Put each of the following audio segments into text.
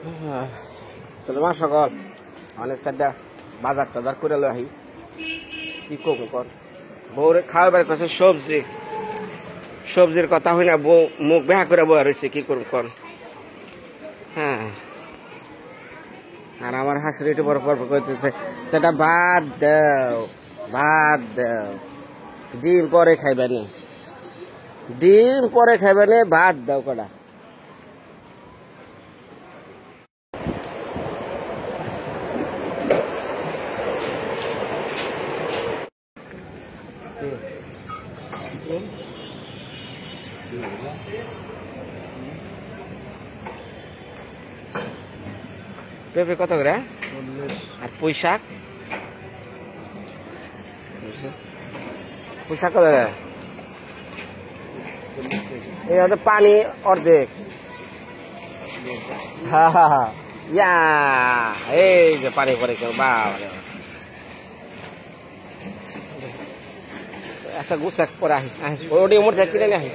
মা সকল অনেক সাদা বাজার টাজার করে লো আহি কি কম কর বউরে খাওয়াবার কাছে সবজির কথা হই না বউ মুখ বেহা করে বয়া রয়েছে কি করুন কর। হ্যাঁ আর আমার হাসুর একটু বড় পর্ব করতেছে সেটা ভাত দাও ডিম পরে খাইবানি ভাত দাও কটা। পেঁপে কত করে আর পুঁইশাক কত করে এই হচ্ছে পানি অর্ধেক। ইয়া এই যে পানি পরে বাবা আচ্ছা গুছাক পরে আহি ওটি মোট যাচ্ছি না আহি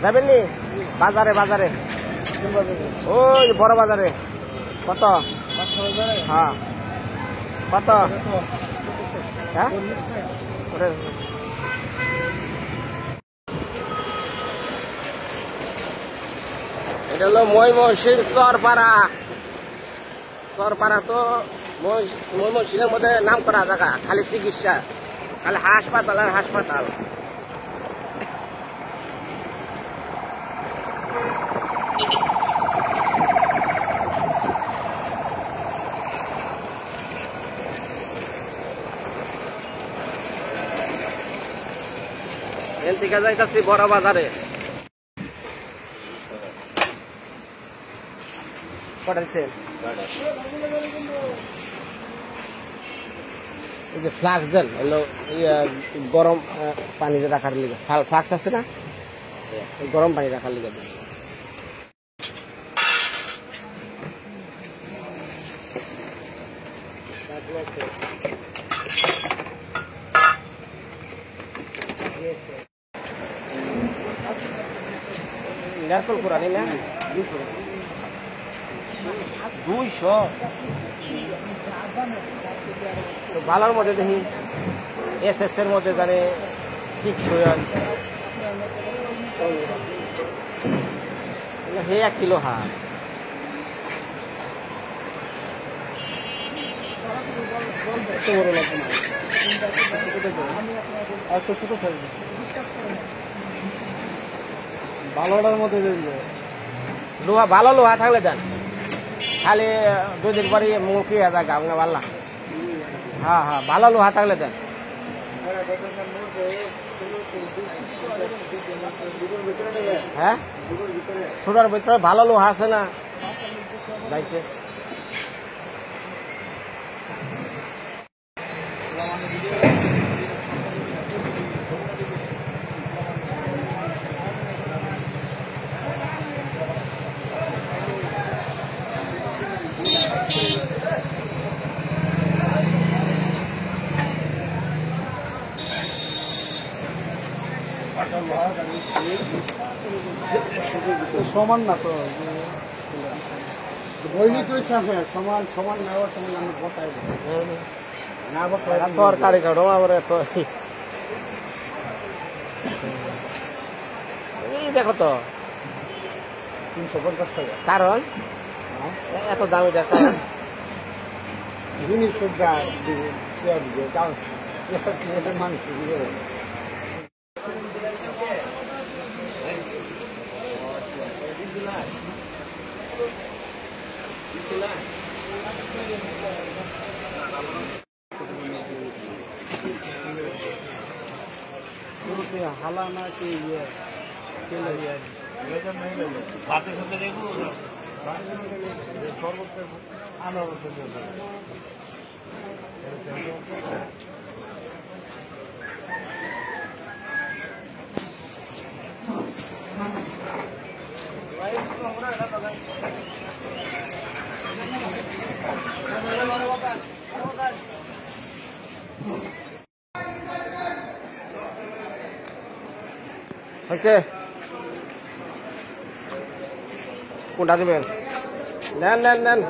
যাবেন নি বাজারে ওই বড় বাজারে কত হ্যাঁ কত হ্যাঁ এটা হলো ময়মনসিংহ চরপাড়া তো ময়মনসিংহের মধ্যে নাম করা জায়গা খালি চিকিৎসা খালি হাসপাতাল এখান থেকে যাইতাছি বড় বাজারে এই যে ফ্লাক্স দেন হলো গরম পানি যে রাখার লিগে ফ্লাক্স আছে না গরম পানি রাখার লিগে নারকল পুরানি না 200 তো ভালোর মধ্যে দেখি এস এর মধ্যে জানে ঠিক হে 1 কিলো হাত ভালোটার মধ্যে লোহা ভালো লোহা থাকলে দেন খালি 2 দিন পরে মুখে জায়গা আপনার ভাল্লা হ্যাঁ ভালো লোহা থাকলে দেন হ্যাঁ ছোটার ভিতরে ভালো লোহা আছে না যাইছে সমান না তো বইনি তো সমান নেওয়ার সময় আমি বসাই না বসাই তরকারি কাটো আবার এত এই দেখো তো 350 টাকা কারণ এত দামি টাকা জিনিস মানুষ हाला ना कि ये बातें सुनते देखो आना হয়েছে কোনটা দেবেন? নেন নেন নেন,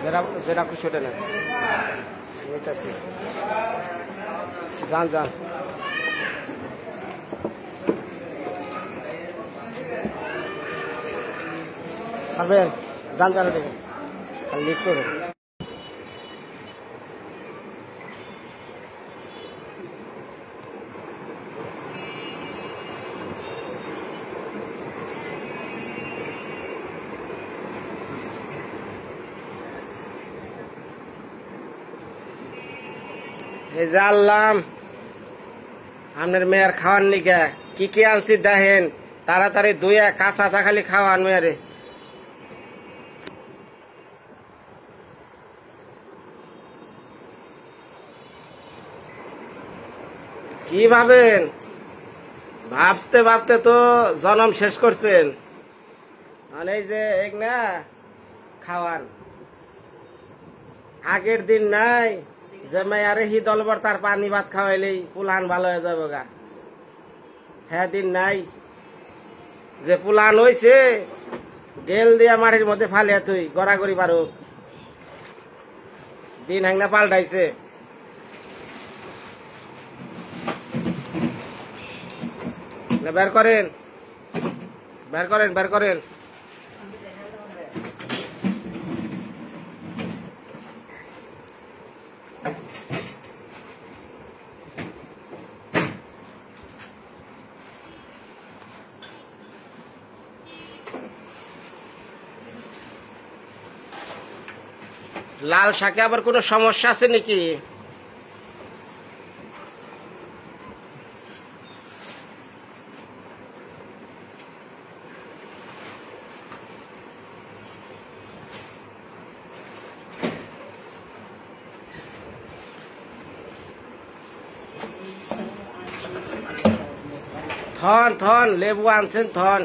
যেটা যেটা খুশি ওটা নেন। যান যান, পারবেন? যান যান, দেখুন লিফট করুন। এই যে আনলাম আপনার মেয়ের খাওয়ার নিকে, কি কি আনছি দেখেন, তাড়াতাড়ি ধুয়ে কাঁচা তা খালি খাওয়ান মেয়েরে। কি ভাবেন? ভাবতে ভাবতে তো জন্ম শেষ করছেন। মানে এই যে এক না খাওয়ান, আগের দিন নাই যে মেয়ারে হি দলবর তার পানি ভাত খাওয়াইলেই পুলান ভালো হয়ে যাবে গা। হ্যাঁ দিন নাই, যে পুলান হইছে ডেল দিয়া মাটির মধ্যে ফালিয়া তুই গড়াগড়ি পারো। দিন হাংনা পাল্টাইছে। বের করেন, বের করেন, বের করেন। লাল শাকে আবার কোনো সমস্যা আছে নাকি? থন থন লেবু আনছেন থন।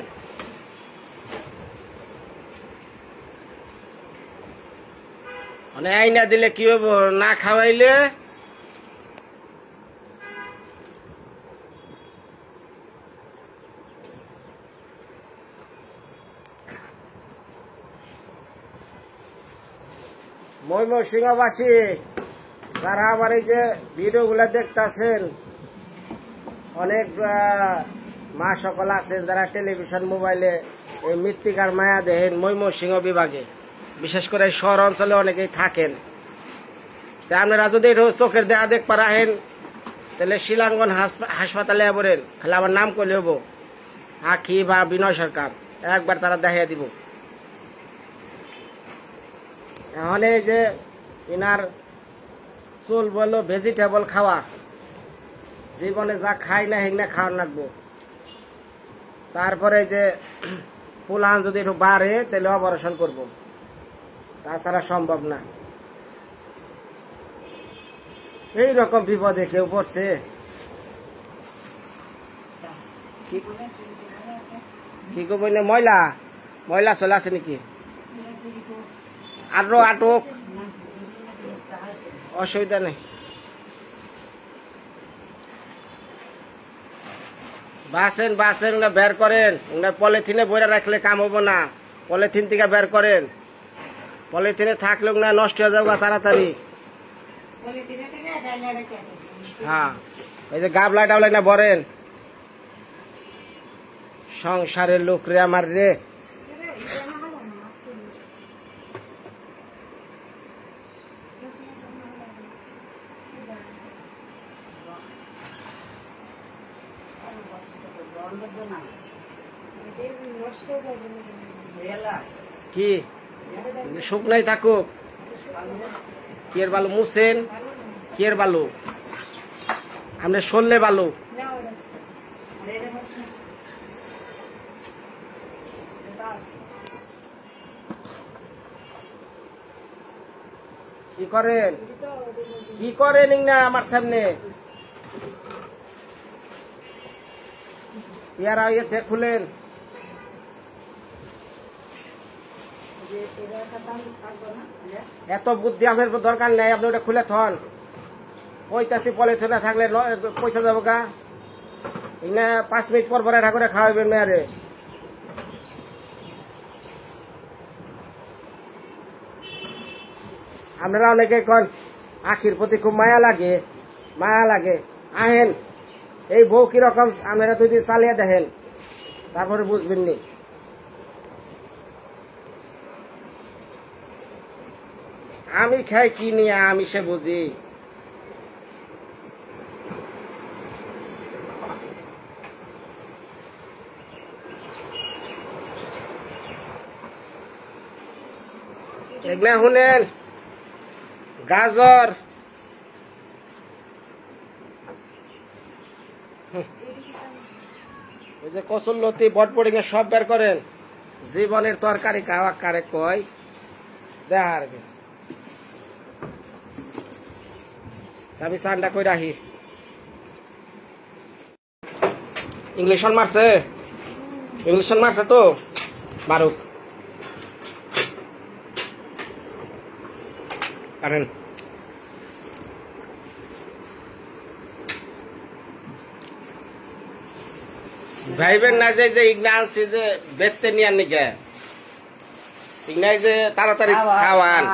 মানে আইনা দিলে কি হবো, না খাওয়াইলে ময়মনসিংহবাসী যারা আমার এই যে ভিডিও গুলা দেখতেছেন, অনেক মা সকল আছেন যারা টেলিভিশন মোবাইলে এই মৃত্তিকার মায়া দেখেন ময়মনসিংহ বিভাগে, বিশেষ করে শহর অঞ্চলে অনেকেই থাকেন। তা আপনারা যদি চোখের দেখা দেখ পারাহেন তাহলে শিলাঙ্গন হাসপাতালে বলেন, খালি আমার নাম করলে হবো, আখি বা বিনয় সরকার, একবার তারা দেখাইয়া দিব। এখন এই যে ইনার চুল বললো ভেজিটেবল খাওয়া, জীবনে যা খাই না হেগনা খাওয়ার লাগবো। তারপরে যে পুলান যদি একটু বাড়ে তাহলে অপারেশন করব, তাছাড়া সম্ভব না। এইরকম বিপদে কেউ পড়ছে। কি করবো না, ময়লা ময়লা চলে আছে নাকি? আরো আটক, অসুবিধা নেই। বাসেন বাসেন বের করেন, পলিথিনে বইরা রাখলে কাম হবো না, পলিথিন থেকে বের করেন। পলিথিনে থাকলে না নষ্ট হয়ে যাবে তাড়াতাড়ি। হ্যাঁ এই যে গাবলা টাবলা না বরেন, সংসারের লোক রে আমার রে। কি শুকনাই থাকুক, কি এর বালু মুছেন, কি এর বালু আপনি সরলে বালু। কি করেন, কি করেন না আমার সামনে? ইয়ারা ইয়ে খুলেন। এত বুদ্ধি আপনার দরকার নেই, আপনি ওটা খুলে থন। কইতাছি পলিথিনে থাকলে পয়সা যাবো গা। এখানে 5 মিনিট পর পরে ঠাকুরে খাওয়াবেন মেয়ারে। আপনারা অনেকে কন আখির প্রতি খুব মায়া লাগে, মায়া লাগে। আহেন এই বউ কিরকম, আপনারা 2 দিন চালিয়ে দেখেন, তারপরে বুঝবেন নি। আমি খাই কি নিয়ে আমি সে বুঝি। এগুলা শুনেন, গাজর ওই যে কচুরলতি বটবড়ি সব বের করেন। জীবনের তরকারি খাওয়া কারে কয় দেখার। আমি চানটা কই রাখি। ইংলিশন মারছে, ইংলিশন মারছে তো মারুক। কারেন ভাইবেন না যে ইগনা আনছি যে বেচতে নিয়ে আন নিকে, ইগনাই যে তাড়াতাড়ি খাওয়ান।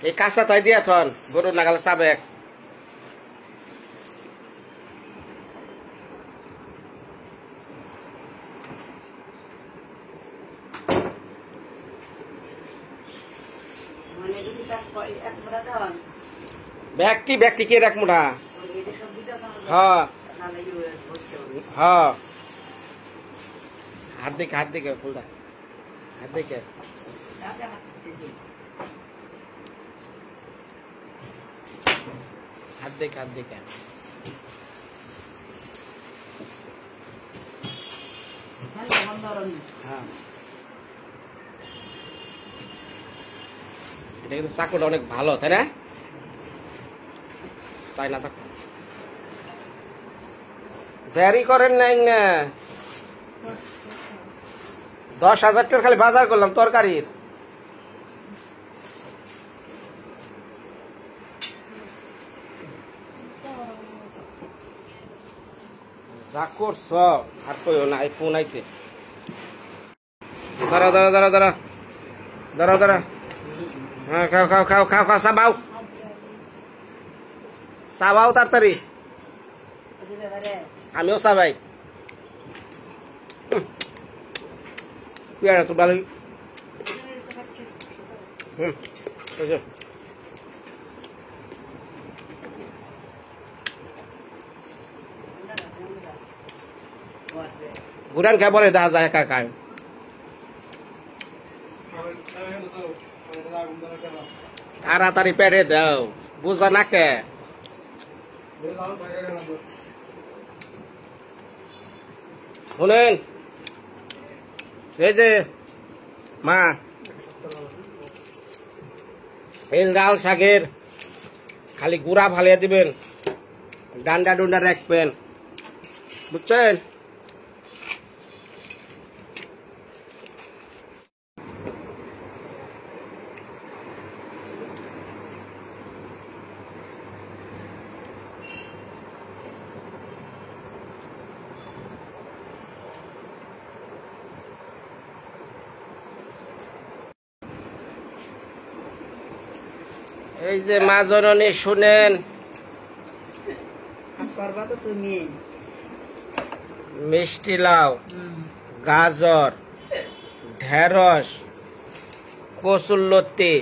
এই কাঁচা তাই দিয়া থন, গরু নাগালে চাবেক। ব্যক্তি কে রাখ মুঠা। হ্যাঁ হ্যাঁ, হাত দিকে ফুলটা, হাত দিকে। হাত দিকে হ্যাঁ। এটা কিন্তু চাকুটা অনেক ভালো, তাই না? তাই না চাকু দেরি করেন নাই না। 10,000 টাকা খালি বাজার করলাম তরকারির। যা করছ আর কইও না, ফোন আইছে। দাঁড়া। হ্যাঁ, খাও চাবাও তাড়াতাড়ি। আমিও চাবাই। পেয়ারা তো ভালোই। গুড়ান খাই বলে দেখা যায় একা খায়। তাড়াতাড়ি পেটে দাও, বুঝা না কে। শুনেন, এই যে মা এই লাল শাকের খালি গুড়া ফালিয়ে দিবেন, ডান্ডা ডুন্ডা রাখবেন, বুঝছেন? এই যে মা জননী শুনেন, মিষ্টি লাউ, গাজর, ঢেঁড়স, কচুরলতি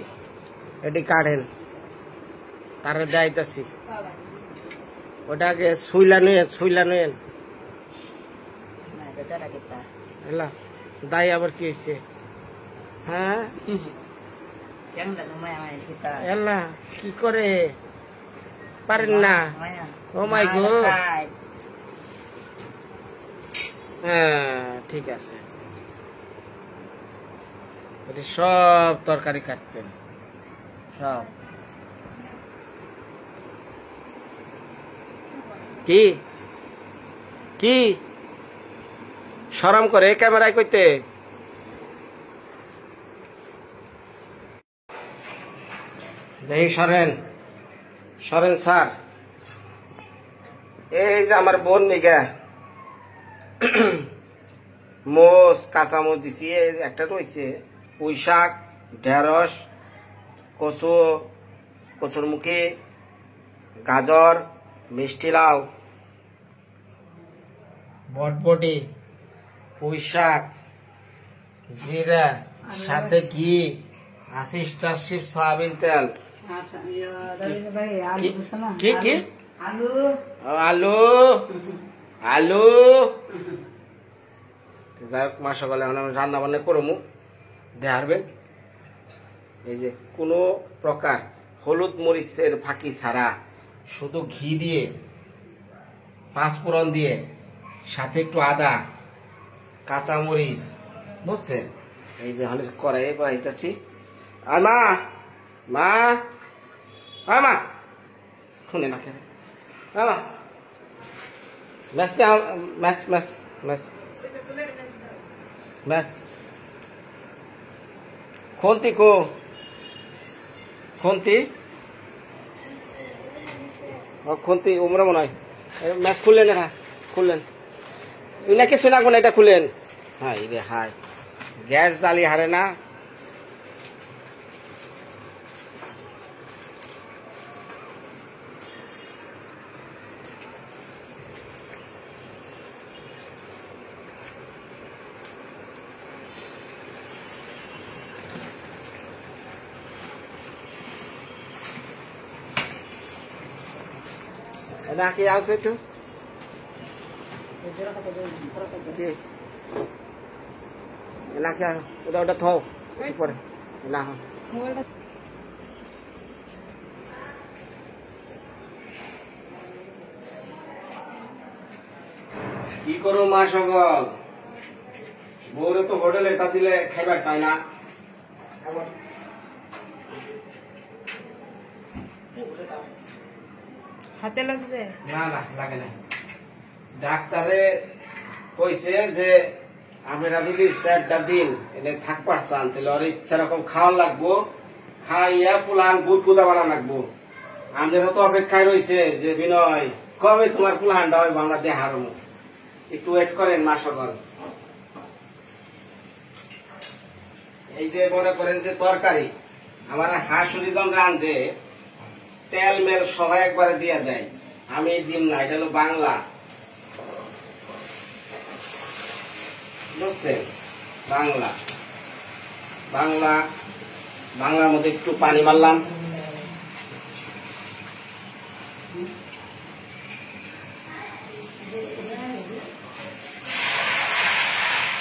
এটি কাটেন, তারা যাইতেছি। ওটাকে ছুইলা নুয়েন দাই। আবার কি হয়েছে? হ্যাঁ কি করে পারেন না? ও মাই গড। হ্যাঁ ঠিক আছে, সব তরকারি কাটবেন সব। কি কি শরম করে ক্যামেরায় কইতে? এই সরেন সরেন স্যার, এই যে আমার বোন নিগা মোষ কাঁচামচ দিছি, একটা রয়েছে পুঁই শাক, ঢেঁড়স, কচু, কচুরমুখী, গাজর, মিষ্টি লাউ, বটবটি, পুঁই শাক, জিরা, সাথে ঘি, 80 স্টারশিপ সয়াবিন তেল। কি কি আলু আলু যাই হোক, মা সকালে এখন আমি রান্না বান্না করবো দেখারবেন। এই যে কোনো প্রকার হলুদ মরিচের ফাঁকি ছাড়া শুধু ঘি দিয়ে, পাঁচফোড়ন দিয়ে, সাথে একটু আদা, কাঁচা মরিচ, বুঝছেন? এই যে আমি কড়াইয়ে বাড়াইতেছি। আর মা মা মা শুনে না কেন মা match match match match match খন্তি কো খন্তি খন্তি উমরা মনে হয় ম্যাচ খুললেন, এটা খুললেন নাকি শোনা কোন এটা খুলেন। হ্যাঁ রে হাই গ্যাস জ্বালি হারে না। নাকি আছে একটু নাকি ওটা ওটা থাও পরে না কি করো মা সকল বউরে তো হোটেলে তা দিলে খাইবার চাই না। হাতে লাগছে না না লাগে না। ডাক্তারে কইছে যে আমরা যদি 4টা দিন এনে থাকবার চান তাহলে ওর ইচ্ছা রকম খাওয়া লাগবো, খাইয়া পুলান বুট গুদা বানা লাগবো। আমাদের তো অপেক্ষায় রয়েছে যে বিনয় কবে তোমার পুলানটা হইব আমরা দেখার, একটু ওয়েট করেন মা সকল। এই যে মনে করেন যে তরকারি আমার হাঁসুরি জন রান্ধে তেল মেল সহ একবারে দিয়ে দেয়, আমি দিন না, এটা হলো বাংলা, বুঝছেন? বাংলা বাংলা বাংলার মধ্যে একটু পানি মারলাম,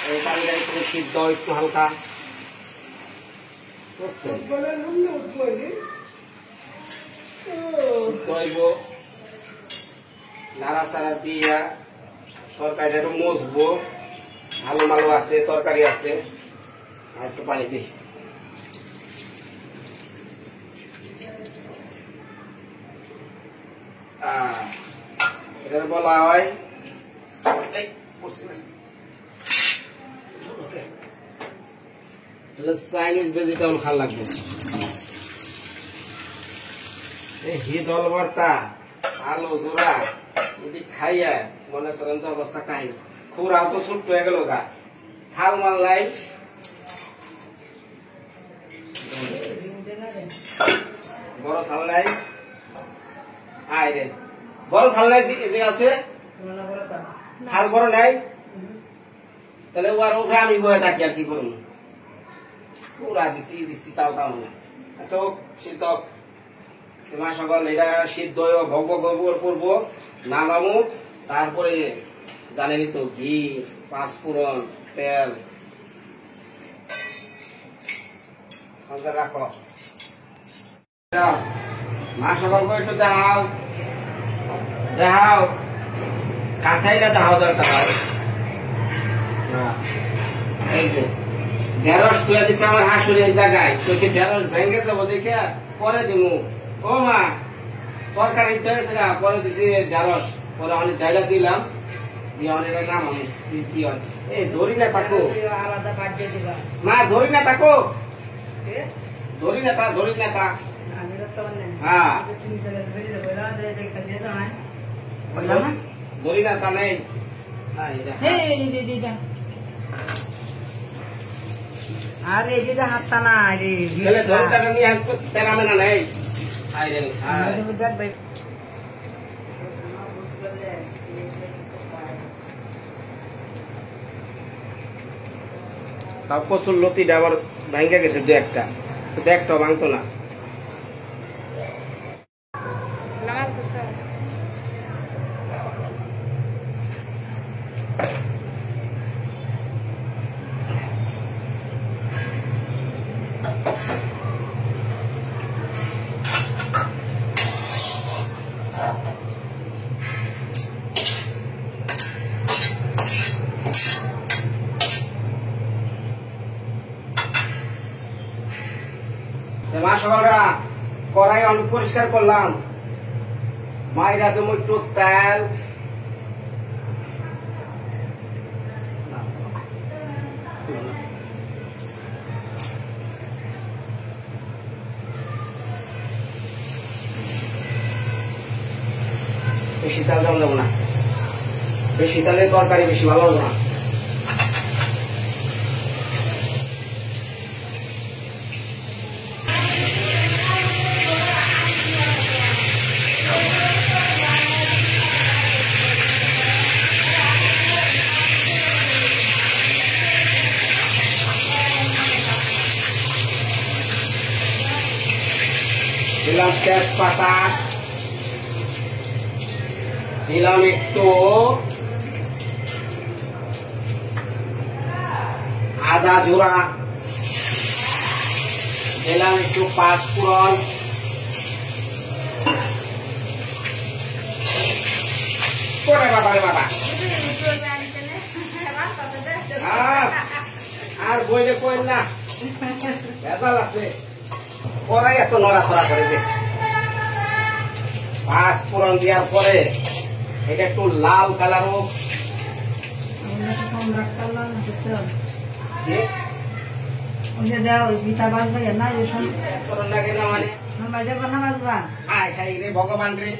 এই পানিটা একটু সিদ্ধ একটু হালকা, বুঝছেন? নাড়াচাড়া দিয়া তরকারিটা একটু মজবো, আলু মালু আছে, তরকারি আছে, আর একটু পানি দিই। এটা বলা হয় চাইনিজ ভেজিটেবল খাওয়া লাগবে। হিদল ভর্তা, আলু জোড়া যদি খাইয়া মনে করেন যে অবস্থা কাহি, খুরাও তো ছোট্ট হয়ে গেল গা, থাল মাল নাই, বড় থাল নাই, আয় রে বড় থাল নাই যে আছে, থাল বড় নাই, তাহলে ওর ওখানে আমি বয়ে থাকি আর কি করুন, পুরা দিছি দিচ্ছি তাও কাম না। আচ্ছা সিদ্ধ মা সকল এটা সিদ্ধ ভগ ভগ করবো, নামামু, তারপরে জানেনি তো ঘি, পাঁচফোড়ন, তেল রাখো। মা সকল করে একটু দেখাও দেখাও, কাঁচাই না দেখাও দরকার হয়। এই যে ঢেঁড়স তুলে দিছে আমার হাঁসুরি এই জায়গায়, তো সে ঢেঁড়স ভেঙে দেবো দেখে পরে দিমু। ও মা তরকারি হয়েছে না, পরে দিছি ঢেঁড়স, পরে অনেক ডাইলা দিলাম, দিয়ে অনেক নাম আমি কি হয় এই ধরি না তাকো মা, ধরি না তাকো, ধরি না তা, ধরি না তা, হ্যাঁ ধরি না তা নেই আরে যেটা হাতটা না রে ধরি টাকা নিয়ে তেরামে না নেই তাও কচুর লতিটা আবার ভাঙ্গা গেছে দু একটা একটাও ভাঙতো না মা সবারা কড়াই অনেক পরিষ্কার করলাম মাইরা তুমি একটু তেল বেশি তেল দেবো না বেশি তেলের তরকারি বেশি ভালো হবে না দিলাম তেজপাতা দিলাম একটু আদা জোড়া দিলাম একটু পাঁচফোড়ন বাবা বাবা আর বইলে কই না ভেজাল আছে কড়াই এত নড়াচড়া করে দে পাঁচফোড়ন দেওয়ার পরে এটা একটু লাল কালার হোক ভগবান রে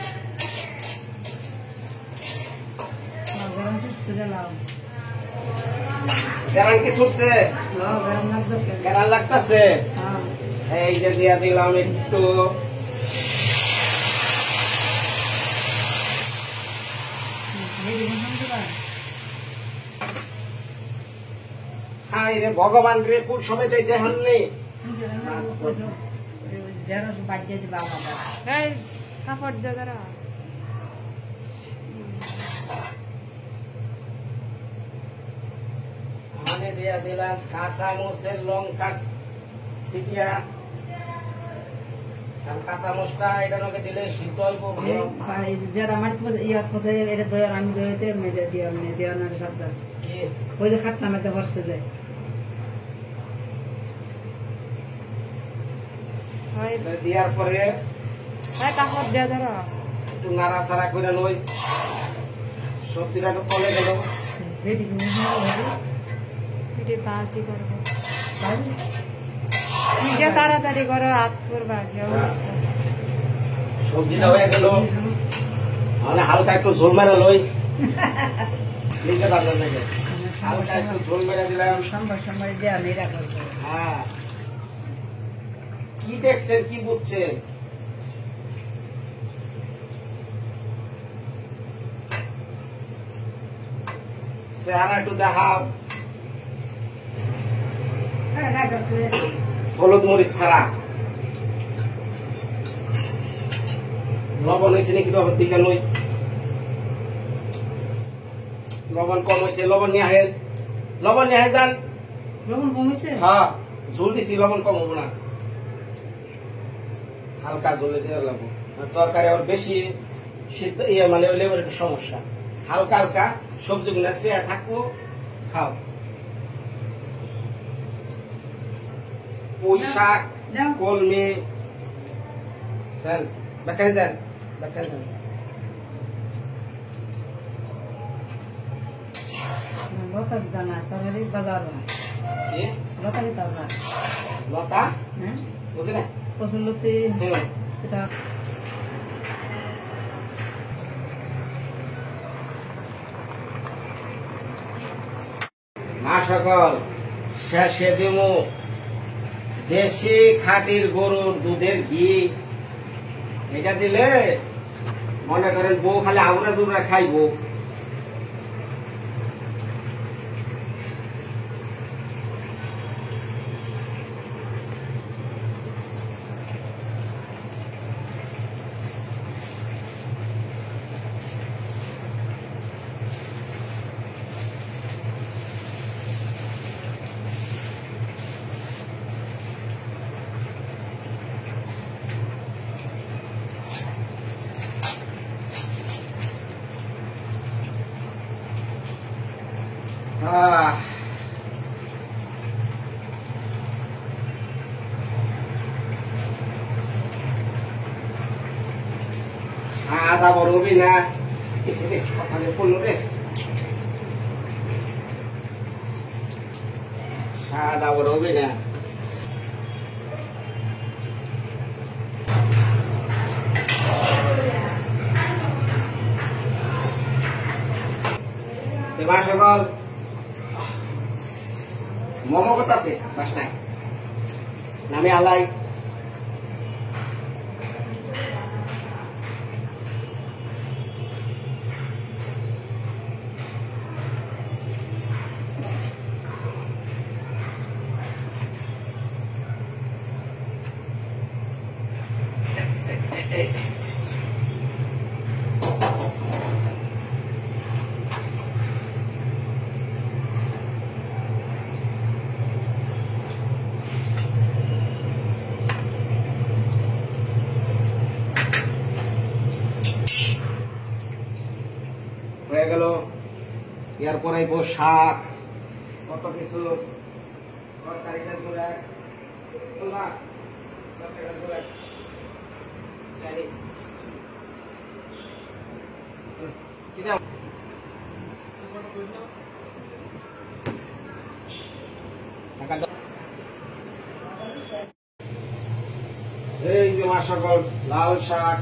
গরম কি ছুটছে গরম লাগতেছে এই যে দিয়া দিলাম একটু হাই রে ভগবান রে কোন সময় যাইতে হননি কাপড় দিয়ে ধরা মানে দিয়া দিলাম কাঁচা মরিচের লঙ্কা সিটিয়া কাঁচা মশলা এটা নাকি দিলে সিদ্ধ হইব যারা আমার ইয়ার পচে এটা দয়ার আমি দইতে মেজে দিয়া দিয়া না খাতা ওই যে খাটনা মেতে বসে যায় দেওয়ার পরে কাপড় দিয়ে ধরা একটু নাড়াচাড়া করে লই সবজিটা একটু কমে গেল বাজি করবো নিজে তাড়াতাড়ি করো হাত করবা সবজিটা হয়ে গেল মানে হালকা একটু ঝোল মেরে লই নিতে পারবেন নাকি হালকা একটু ঝোল মেরে দিলাম সময় দেওয়া নেই হ্যাঁ কি দেখছেন কি বুঝছেন চেহারা একটু দেখাও হলুদ মরিচ ছাড়া লবণ হয়েছে নাকি বাবার দিকে নই লবণ কম হয়েছে লবণ নিয়ে আহেন যান লবণ কমেছে হ্যাঁ ঝোল দিছি লবণ কম হবো না হালকা ঝোলে দেওয়া লাগবো তরকারি আবার বেশি সিদ্ধ ইয়ে মানে লেবার একটু সমস্যা হালকা হালকা সবজিগুলো চেয়ে থাকবো খাও পুঁই শাক কলমি দেন বেকারি দেন লতার দানা তরকারি বাজার লতারি তরকারি লতা বুঝলি না কচুর লতি এটা মা সকল শেষে দিমু দেশি খাঁটির গরুর দুধের ঘি। এটা দিলে মনে করেন বউ খালি আউরা জুরা খাইবো। আদা বড় হবি না পড়লো রে, সাদা বড় হবি না। মা সকল মোমো করতেছে বাসনায় নামে আলাই। হয়ে গেল। এরপর আইব শাক, কত কিছু তরকারিটা জোড়া এই যে মা সকল লাল শাক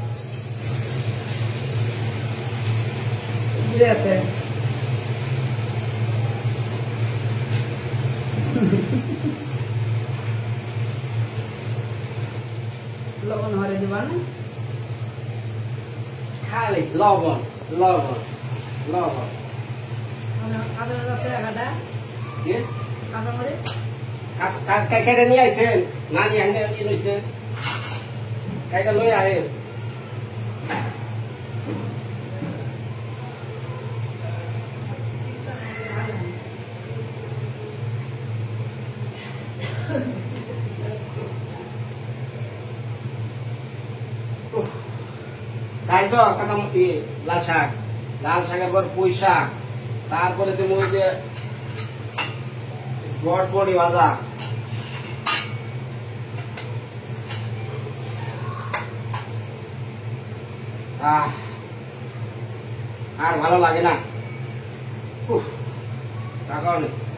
দিতে লবণ হরে দিবা না, খালি লবণ লবণ লবণ। আদা রসের আগাটা আদা মরে কেটে নিয়ে আইসেন না নিয়ে লইছেন কেটে লই আহে। খাইছ কাঁচামতি লাল শাক, লাল শাকের পর পুঁই শাক, তারপরে তুমি ওই যে বড়ি ভাজা। আর ভালো লাগে না। টাকা অনেক।